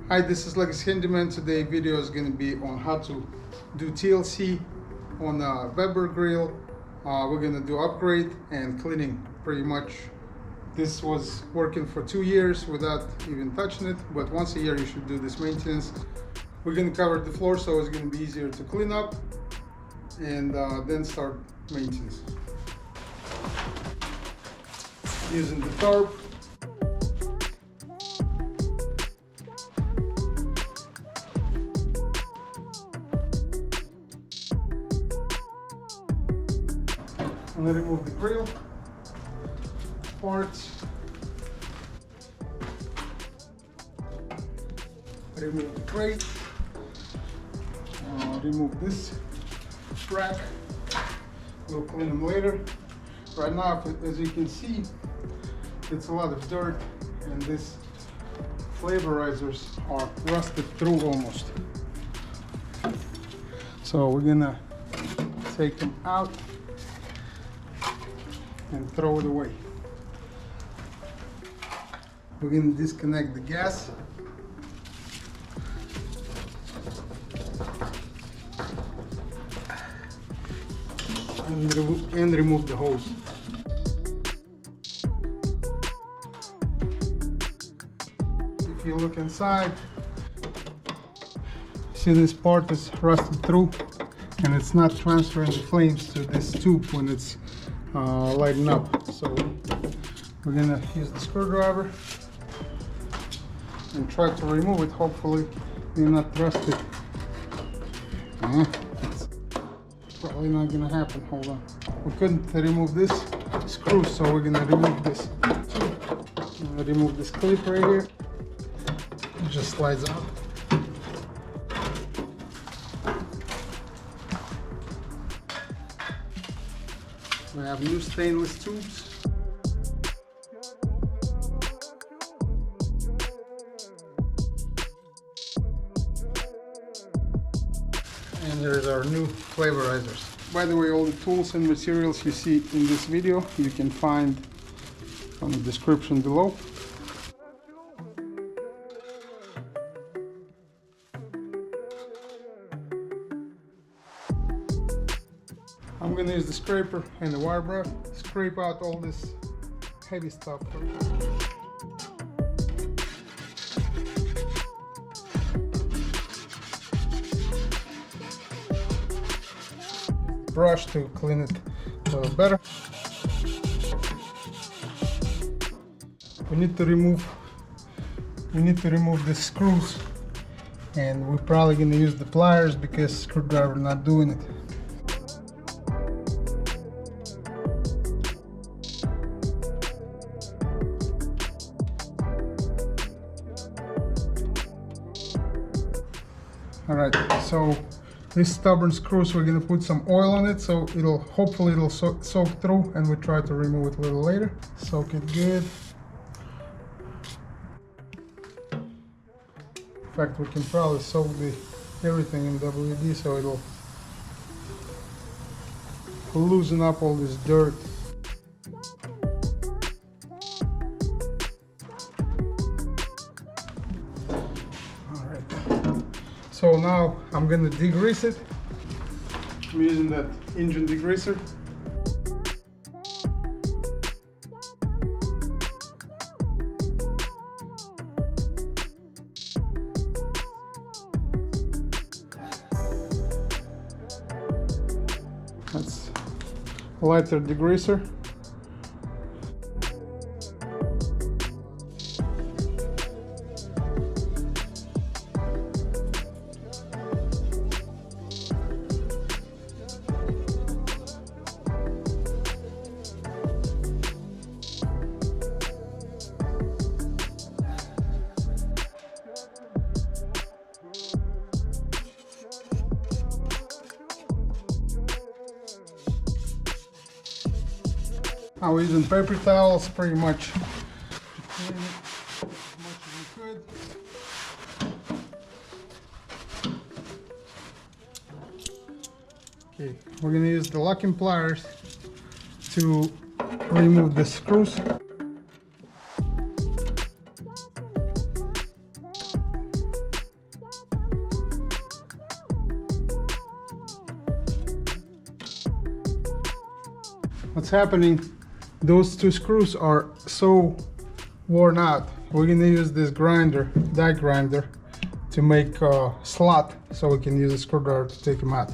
Hi, this is Legacy Handyman. Today's video is going to be on how to do TLC on a Weber grill. We're going to do upgrade and cleaning pretty much. This was working for 2 years without even touching it, but once a year you should do this maintenance. We're going to cover the floor so it's going to be easier to clean up and then start maintenance. Using the tarp. I'm going to remove the grill parts, remove the crate, remove this rack. We'll clean them later. Right now, as you can see, it's a lot of dirt and these flavorizers are rusted through almost. So we're gonna take them out and throw it away. We're going to disconnect the gas. And remove the hose. If you look inside, see this part is rusted through and it's not transferring the flames to this tube when it's lighting up. So we're gonna use the screwdriver and try to remove it. Hopefully you're not rusted. It's probably not gonna happen. Hold on. We couldn't remove this screw, so we're gonna remove this. Remove this clip right here. It just slides out. We have new stainless tubes. And there's our new flavorizers. By the way, all the tools and materials you see in this video you can find on the description below. I'm going to use the scraper and the wire brush, scrape out all this heavy stuff. Brush to clean it a little better. We need to remove the screws, and we're probably going to use the pliers because screwdriver not doing it. Alright, so these stubborn screws, we're going to put some oil on it so hopefully it'll soak through, and we try to remove it a little later. Soak it good. In fact, we can probably soak everything in WD so it'll loosen up all this dirt. So now I'm going to degrease it. I'm using that engine degreaser. That's a lighter degreaser. I was using paper towels pretty much to clean it as much as we could. Okay, we're going to use the locking pliers to remove the screws. what's happening, those two screws are so worn out. We're gonna use this die grinder, to make a slot so we can use a screwdriver to take them out.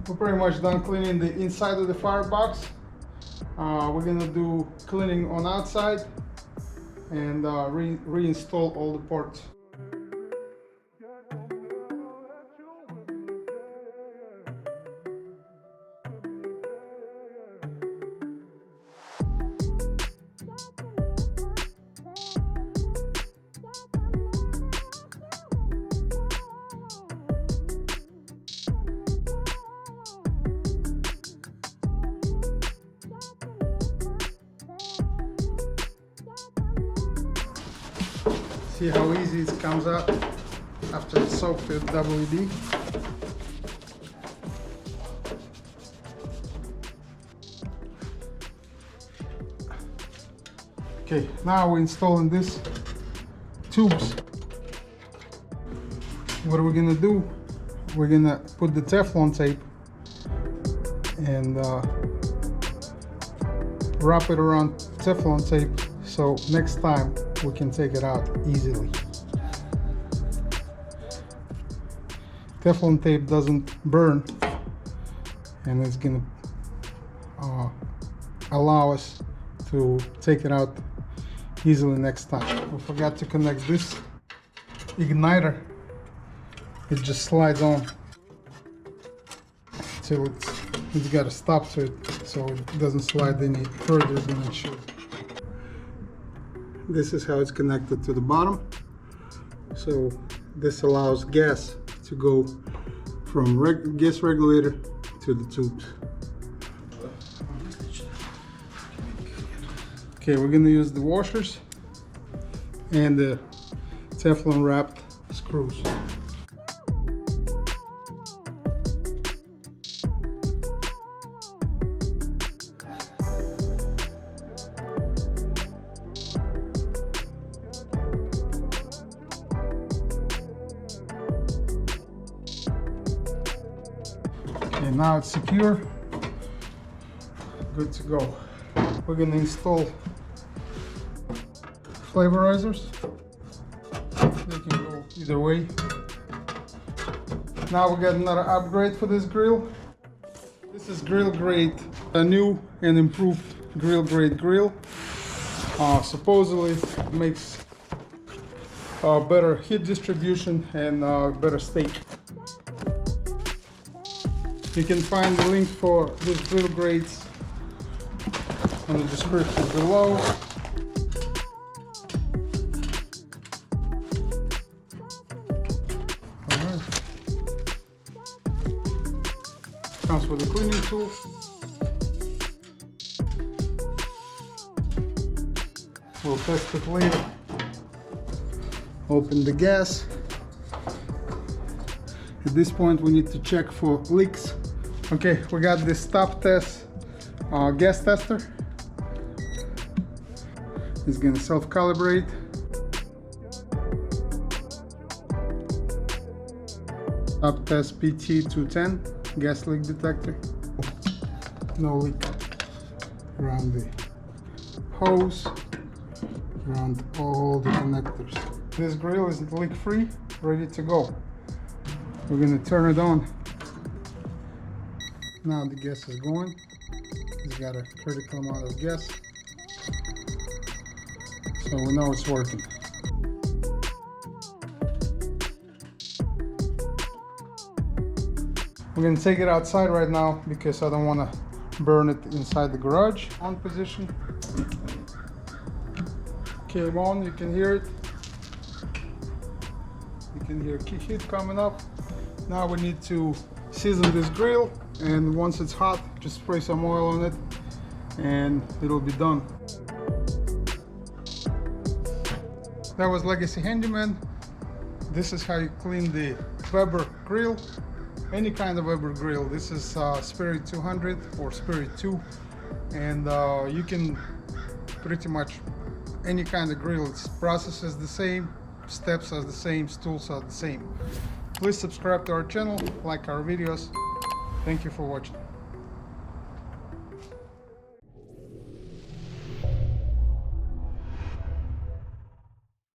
We're pretty much done cleaning the inside of the firebox. We're gonna do cleaning on outside and reinstall all the parts. See how easy it comes out after it's soaked with WD. Okay, now we're installing these tubes. What are we gonna do? We're gonna put the Teflon tape and wrap it around Teflon tape so next time we can take it out easily. Teflon tape doesn't burn, and it's gonna allow us to take it out easily next time. We forgot to connect this igniter. It just slides on till it's got a stop to it, so it doesn't slide any further than it should. This is how it's connected to the bottom. So this allows gas to go from gas regulator to the tubes. Okay, we're gonna use the washers and the Teflon wrapped screws. Okay, now it's secure, good to go. We're gonna install flavorizers. They can go either way. Now we got another upgrade for this grill. This is grill grade, a new and improved grill grade grill. Supposedly it makes better heat distribution and better steak. You can find the link for these grill grades in the description below. Alright. Comes with a cleaning tool. We'll test it later. Open the gas. At this point we need to check for leaks. Okay, we got this top test gas tester. It's gonna self-calibrate. Top test PT210 gas leak detector. No leak around the hose, around all the connectors. This grill is leak free, ready to go. We're gonna turn it on. Now the gas is going. It's got a critical amount of gas, so we know it's working. We're gonna take it outside right now because I don't want to burn it inside the garage. On position. Came on, you can hear it. You can hear heat coming up. Now we need to season this grill, and once it's hot, just spray some oil on it and it'll be done. That was Legacy Handyman. This is how you clean the Weber grill, any kind of Weber grill. This is Spirit 200 or Spirit 2, and you can pretty much any kind of grill. Its process is the same, steps are the same, tools are the same. Please subscribe to our channel, like our videos. Thank you for watching.